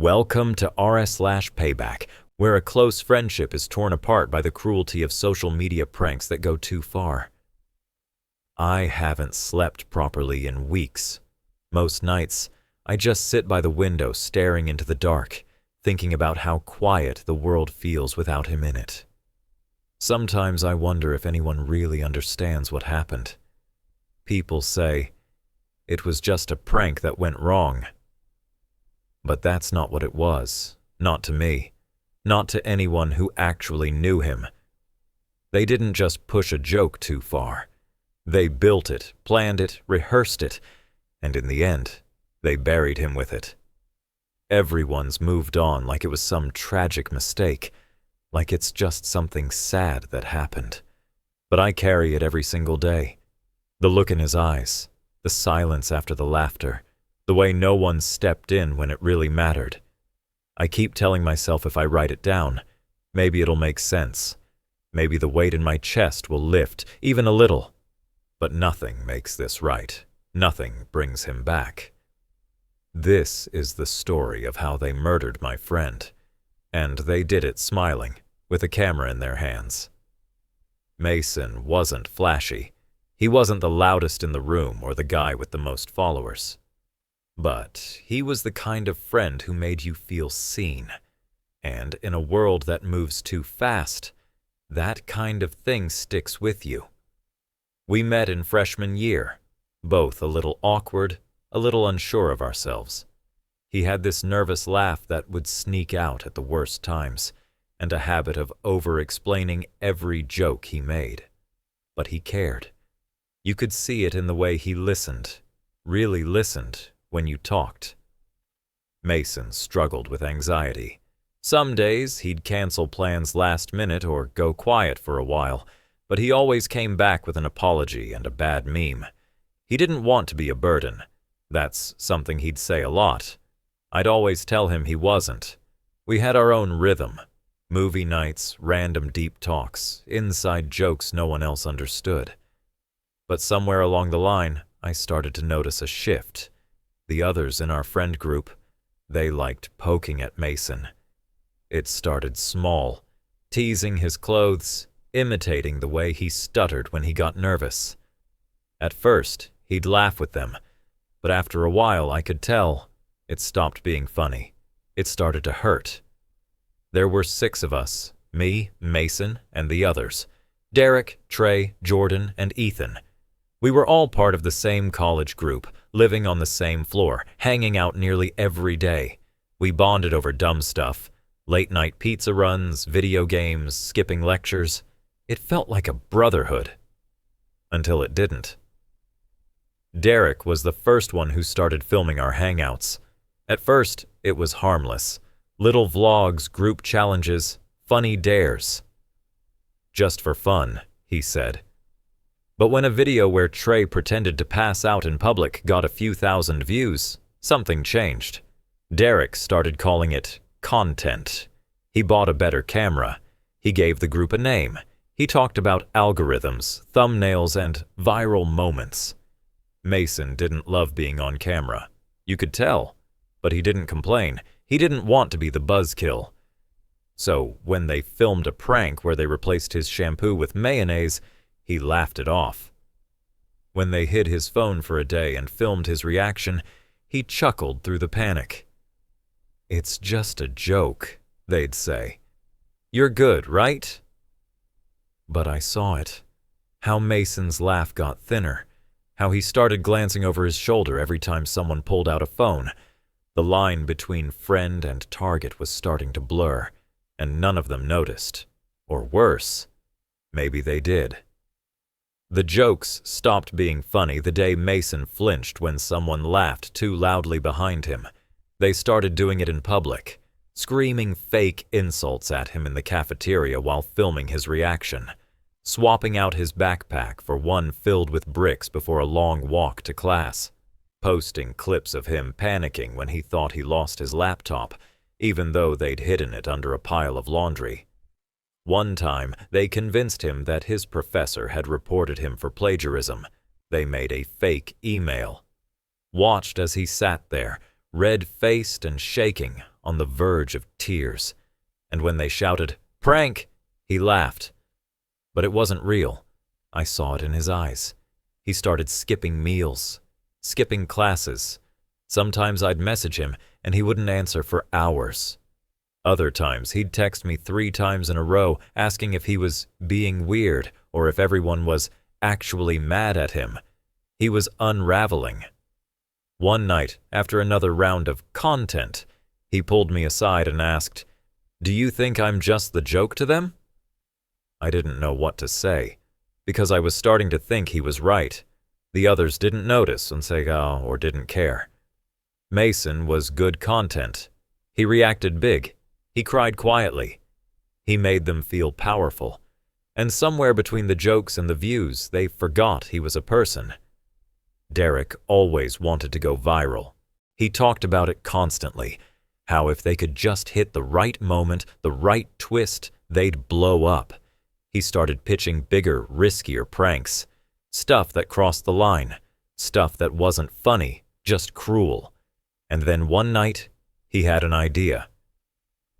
Welcome to r/Payback, where a close friendship is torn apart by the cruelty of social media pranks that go too far. I haven't slept properly in weeks. Most nights, I just sit by the window staring into the dark, thinking about how quiet the world feels without him in it. Sometimes I wonder if anyone really understands what happened. People say, it was just a prank that went wrong. But that's not what it was, not to me, not to anyone who actually knew him. They didn't just push a joke too far. They built it, planned it, rehearsed it, and in the end, they buried him with it. Everyone's moved on like it was some tragic mistake, like it's just something sad that happened. But I carry it every single day. The look in his eyes, the silence after the laughter, the way no one stepped in when it really mattered. I keep telling myself if I write it down, maybe it'll make sense. Maybe the weight in my chest will lift, even a little. But nothing makes this right. Nothing brings him back. This is the story of how they murdered my friend. And they did it smiling, with a camera in their hands. Mason wasn't flashy. He wasn't the loudest in the room or the guy with the most followers. But he was the kind of friend who made you feel seen. And in a world that moves too fast, that kind of thing sticks with you. We met in freshman year, both a little awkward, a little unsure of ourselves. He had this nervous laugh that would sneak out at the worst times, and a habit of over-explaining every joke he made. But he cared. You could see it in the way he listened, really listened, when you talked. Mason struggled with anxiety. Some days he'd cancel plans last minute or go quiet for a while, but he always came back with an apology and a bad meme. He didn't want to be a burden. That's something he'd say a lot. I'd always tell him he wasn't. We had our own rhythm. Movie nights, random deep talks, inside jokes no one else understood. But somewhere along the line, I started to notice a shift. The others in our friend group, they liked poking at Mason. It started small, teasing his clothes, imitating the way he stuttered when he got nervous. At first, he'd laugh with them, but after a while I could tell it stopped being funny. It started to hurt. There were 6 of us, me, Mason, and the others, Derek, Trey, Jordan, and Ethan. We were all part of the same college group, living on the same floor, hanging out nearly every day. We bonded over dumb stuff, late-night pizza runs, video games, skipping lectures. It felt like a brotherhood. Until it didn't. Derek was the first one who started filming our hangouts. At first, it was harmless. Little vlogs, group challenges, funny dares. Just for fun, he said. But when a video where Trey pretended to pass out in public got a few thousand views, something changed. Derek started calling it content. He bought a better camera. He gave the group a name. He talked about algorithms, thumbnails, and viral moments. Mason didn't love being on camera. You could tell. But he didn't complain. He didn't want to be the buzzkill. So when they filmed a prank where they replaced his shampoo with mayonnaise, he laughed it off. When they hid his phone for a day and filmed his reaction, he chuckled through the panic. "It's just a joke," they'd say. "You're good, right?" But I saw it. How Mason's laugh got thinner. How he started glancing over his shoulder every time someone pulled out a phone. The line between friend and target was starting to blur, and none of them noticed. Or worse, maybe they did. The jokes stopped being funny the day Mason flinched when someone laughed too loudly behind him. They started doing it in public, screaming fake insults at him in the cafeteria while filming his reaction, swapping out his backpack for one filled with bricks before a long walk to class, posting clips of him panicking when he thought he lost his laptop, even though they'd hidden it under a pile of laundry. One time, they convinced him that his professor had reported him for plagiarism. They made a fake email. Watched as he sat there, red-faced and shaking, on the verge of tears. And when they shouted, "Prank!" he laughed. But it wasn't real. I saw it in his eyes. He started skipping meals, skipping classes. Sometimes I'd message him, and he wouldn't answer for hours. Other times, he'd text me 3 times in a row asking if he was being weird or if everyone was actually mad at him. He was unraveling. One night, after another round of content, he pulled me aside and asked, "Do you think I'm just the joke to them?" I didn't know what to say, because I was starting to think he was right. The others didn't notice and say, "Oh," or didn't care. Mason was good content. He reacted big. He cried quietly. He made them feel powerful. And somewhere between the jokes and the views, they forgot he was a person. Derek always wanted to go viral. He talked about it constantly, how if they could just hit the right moment, the right twist, they'd blow up. He started pitching bigger, riskier pranks. Stuff that crossed the line. Stuff that wasn't funny, just cruel. And then one night, he had an idea.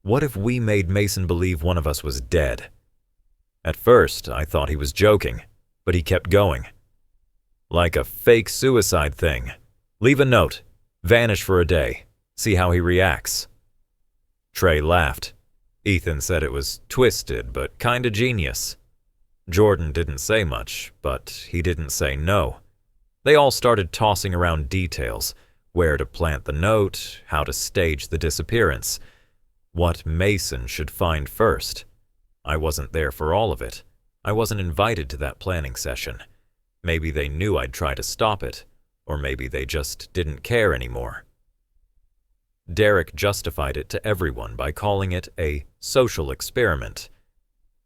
What if we made Mason believe one of us was dead? At first, I thought he was joking, but he kept going. Like a fake suicide thing. Leave a note. Vanish for a day. See how he reacts. Trey laughed. Ethan said it was twisted, but kinda genius. Jordan didn't say much, but he didn't say no. They all started tossing around details. Where to plant the note, how to stage the disappearance. What Mason should find first. I wasn't there for all of it. I wasn't invited to that planning session. Maybe they knew I'd try to stop it, or maybe they just didn't care anymore. Derek justified it to everyone by calling it a social experiment.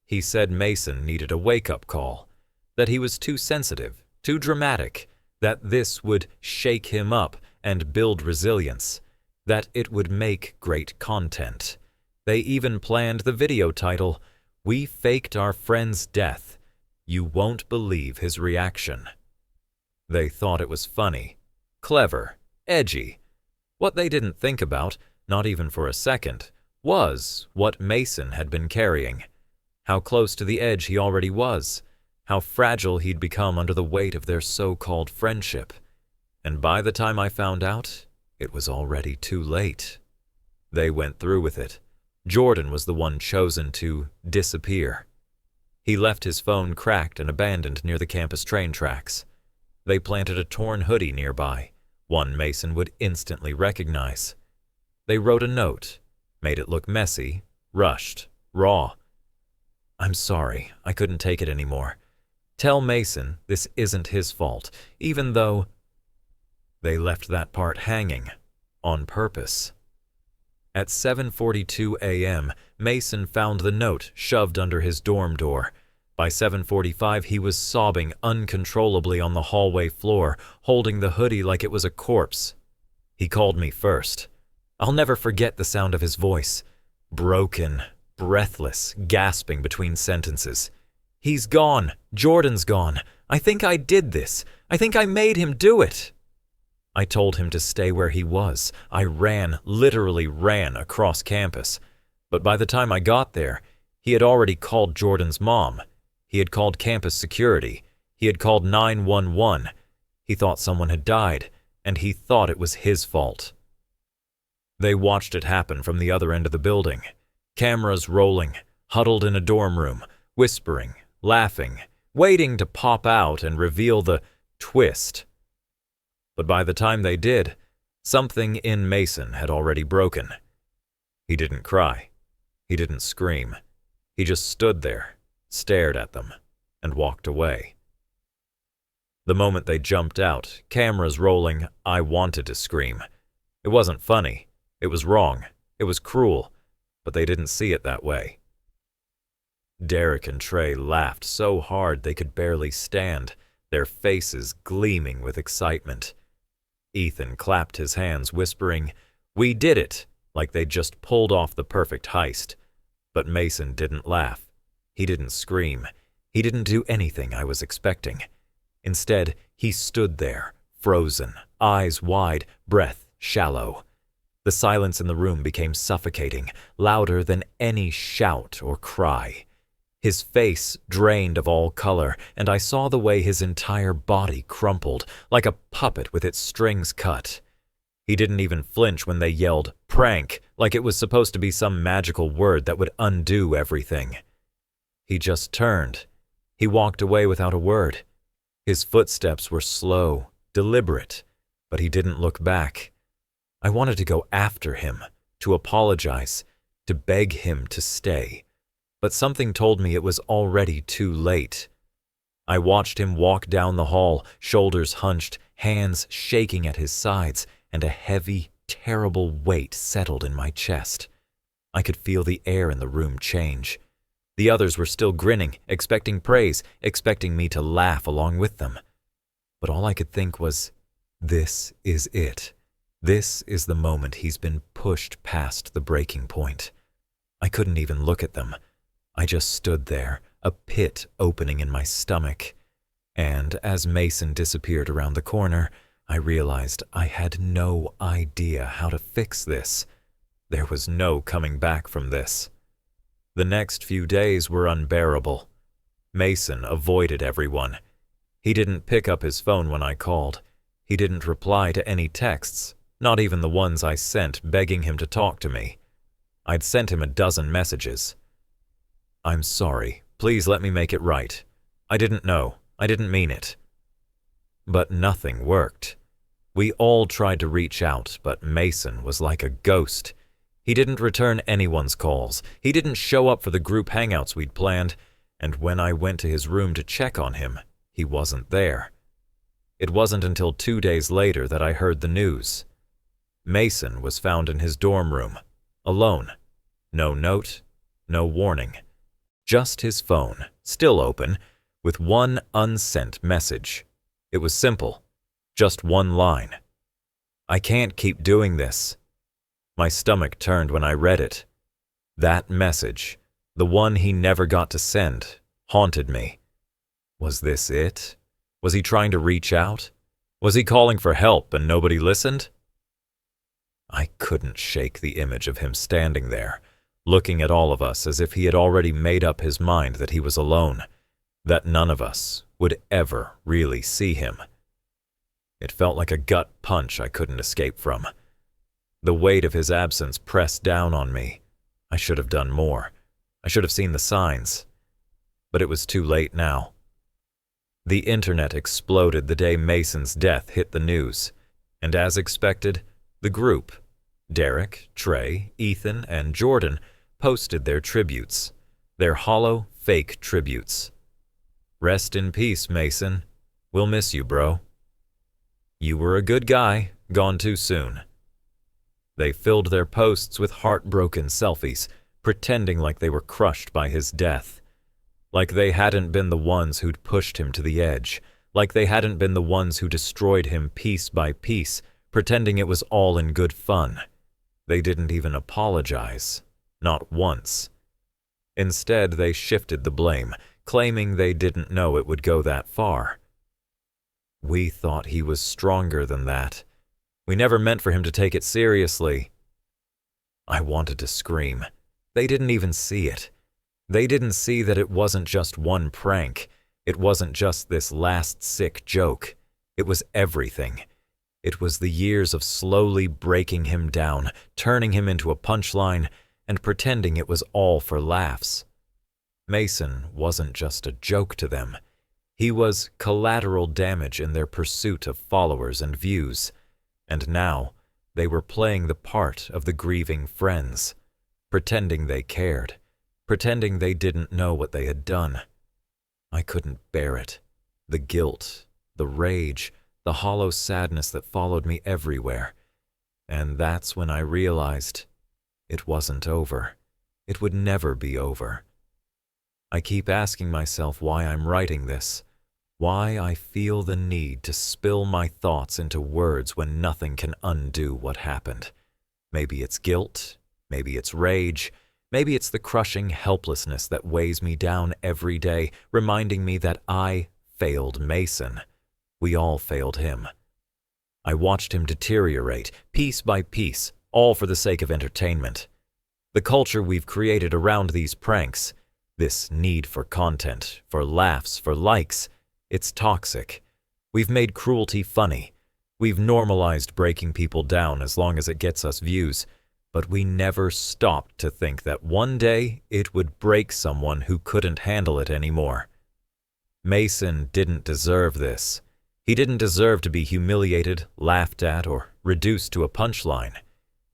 He said Mason needed a wake-up call, that he was too sensitive, too dramatic, that this would shake him up and build resilience, that it would make great content. They even planned the video title, "We Faked Our Friend's Death. You Won't Believe His Reaction." They thought it was funny, clever, edgy. What they didn't think about, not even for a second, was what Mason had been carrying. How close to the edge he already was. How fragile he'd become under the weight of their so-called friendship. And by the time I found out, it was already too late. They went through with it. Jordan was the one chosen to disappear. He left his phone cracked and abandoned near the campus train tracks. They planted a torn hoodie nearby, one Mason would instantly recognize. They wrote a note, made it look messy, rushed, raw. "I'm sorry, I couldn't take it anymore. Tell Mason this isn't his fault, even though..." They left that part hanging, on purpose. At 7:42 a.m., Mason found the note shoved under his dorm door. By 7:45, he was sobbing uncontrollably on the hallway floor, holding the hoodie like it was a corpse. He called me first. I'll never forget the sound of his voice. Broken, breathless, gasping between sentences. "He's gone. Jordan's gone. I think I did this. I think I made him do it." I told him to stay where he was. I ran, literally ran across campus. But by the time I got there, he had already called Jordan's mom. He had called campus security. He had called 911. He thought someone had died, and he thought it was his fault. They watched it happen from the other end of the building. Cameras rolling, huddled in a dorm room, whispering, laughing, waiting to pop out and reveal the twist. But by the time they did, something in Mason had already broken. He didn't cry. He didn't scream. He just stood there, stared at them, and walked away. The moment they jumped out, cameras rolling, I wanted to scream. It wasn't funny. It was wrong. It was cruel. But they didn't see it that way. Derek and Trey laughed so hard they could barely stand, their faces gleaming with excitement. Ethan clapped his hands, whispering, "We did it," like they'd just pulled off the perfect heist. But Mason didn't laugh. He didn't scream. He didn't do anything I was expecting. Instead, he stood there, frozen, eyes wide, breath shallow. The silence in the room became suffocating, louder than any shout or cry. His face drained of all color, and I saw the way his entire body crumpled, like a puppet with its strings cut. He didn't even flinch when they yelled, "Prank," like it was supposed to be some magical word that would undo everything. He just turned. He walked away without a word. His footsteps were slow, deliberate, but he didn't look back. I wanted to go after him, to apologize, to beg him to stay. But something told me it was already too late. I watched him walk down the hall, shoulders hunched, hands shaking at his sides, and a heavy, terrible weight settled in my chest. I could feel the air in the room change. The others were still grinning, expecting praise, expecting me to laugh along with them. But all I could think was, this is it. This is the moment he's been pushed past the breaking point. I couldn't even look at them. I just stood there, a pit opening in my stomach. And as Mason disappeared around the corner, I realized I had no idea how to fix this. There was no coming back from this. The next few days were unbearable. Mason avoided everyone. He didn't pick up his phone when I called. He didn't reply to any texts, not even the ones I sent begging him to talk to me. I'd sent him a dozen messages. "I'm sorry. Please let me make it right. I didn't know. I didn't mean it." But nothing worked. We all tried to reach out, but Mason was like a ghost. He didn't return anyone's calls. He didn't show up for the group hangouts we'd planned, and when I went to his room to check on him, he wasn't there. It wasn't until 2 days later that I heard the news. Mason was found in his dorm room, alone. No note, no warning. Just his phone, still open, with one unsent message. It was simple, just one line. "I can't keep doing this." My stomach turned when I read it. That message, the one he never got to send, haunted me. Was this it? Was he trying to reach out? Was he calling for help and nobody listened? I couldn't shake the image of him standing there, looking at all of us as if he had already made up his mind that he was alone, that none of us would ever really see him. It felt like a gut punch I couldn't escape from. The weight of his absence pressed down on me. I should have done more. I should have seen the signs. But it was too late now. The internet exploded the day Mason's death hit the news, and as expected, the group, Derek, Trey, Ethan, and Jordan, posted their tributes, their hollow, fake tributes. "Rest in peace, Mason. We'll miss you, bro. You were a good guy, gone too soon." They filled their posts with heartbroken selfies, pretending like they were crushed by his death. Like they hadn't been the ones who'd pushed him to the edge. Like they hadn't been the ones who destroyed him piece by piece, pretending it was all in good fun. They didn't even apologize. Not once. Instead, they shifted the blame, claiming they didn't know it would go that far. We thought he was stronger than that. We never meant for him to take it seriously. I wanted to scream. They didn't even see it. They didn't see that it wasn't just one prank. It wasn't just this last sick joke. It was everything. It was the years of slowly breaking him down, turning him into a punchline, and pretending it was all for laughs. Mason wasn't just a joke to them. He was collateral damage in their pursuit of followers and views. And now, they were playing the part of the grieving friends, pretending they cared, pretending they didn't know what they had done. I couldn't bear it. The guilt, the rage, the hollow sadness that followed me everywhere. And that's when I realized it wasn't over. It would never be over. I keep asking myself why I'm writing this, why I feel the need to spill my thoughts into words when nothing can undo what happened. Maybe it's guilt, maybe it's rage, maybe it's the crushing helplessness that weighs me down every day, reminding me that I failed Mason. We all failed him. I watched him deteriorate, piece by piece, all for the sake of entertainment. The culture we've created around these pranks, this need for content, for laughs, for likes, it's toxic. We've made cruelty funny. We've normalized breaking people down as long as it gets us views, but we never stopped to think that one day it would break someone who couldn't handle it anymore. Mason didn't deserve this. He didn't deserve to be humiliated, laughed at, or reduced to a punchline.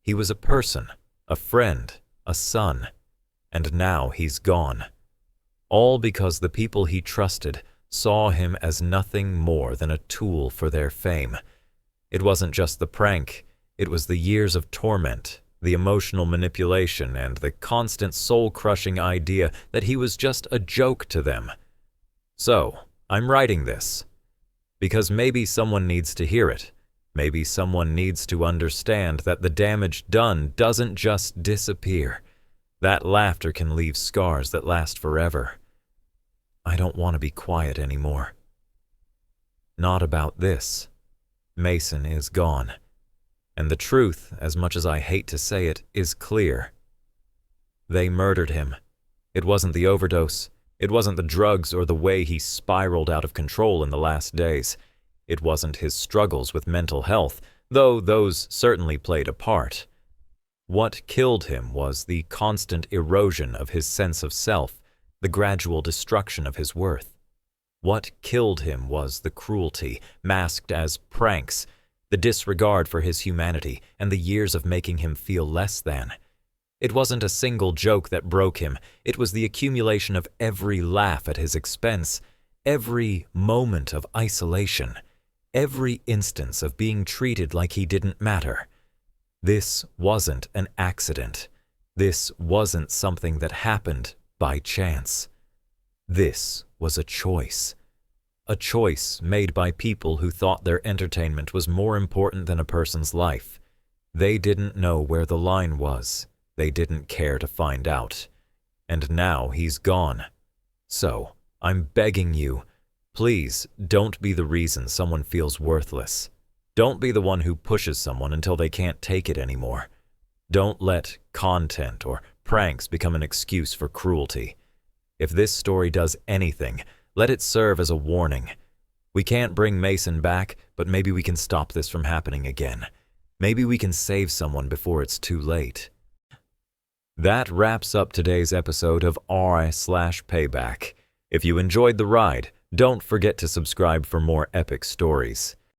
He was a person, a friend, a son, and now he's gone. All because the people he trusted saw him as nothing more than a tool for their fame. It wasn't just the prank, it was the years of torment, the emotional manipulation, and the constant soul-crushing idea that he was just a joke to them. So, I'm writing this because maybe someone needs to hear it. Maybe someone needs to understand that the damage done doesn't just disappear. That laughter can leave scars that last forever. I don't want to be quiet anymore. Not about this. Mason is gone. And the truth, as much as I hate to say it, is clear. They murdered him. It wasn't the overdose. It wasn't the drugs or the way he spiraled out of control in the last days. It wasn't his struggles with mental health, though those certainly played a part. What killed him was the constant erosion of his sense of self, the gradual destruction of his worth. What killed him was the cruelty, masked as pranks, the disregard for his humanity, and the years of making him feel less than. It wasn't a single joke that broke him. It was the accumulation of every laugh at his expense, every moment of isolation, every instance of being treated like he didn't matter. This wasn't an accident. This wasn't something that happened by chance. This was a choice. A choice made by people who thought their entertainment was more important than a person's life. They didn't know where the line was. They didn't care to find out. And now he's gone. So, I'm begging you, please don't be the reason someone feels worthless. Don't be the one who pushes someone until they can't take it anymore. Don't let content or pranks become an excuse for cruelty. If this story does anything, let it serve as a warning. We can't bring Mason back, but maybe we can stop this from happening again. Maybe we can save someone before it's too late. That wraps up today's episode of r/Payback. If you enjoyed the ride, don't forget to subscribe for more epic stories.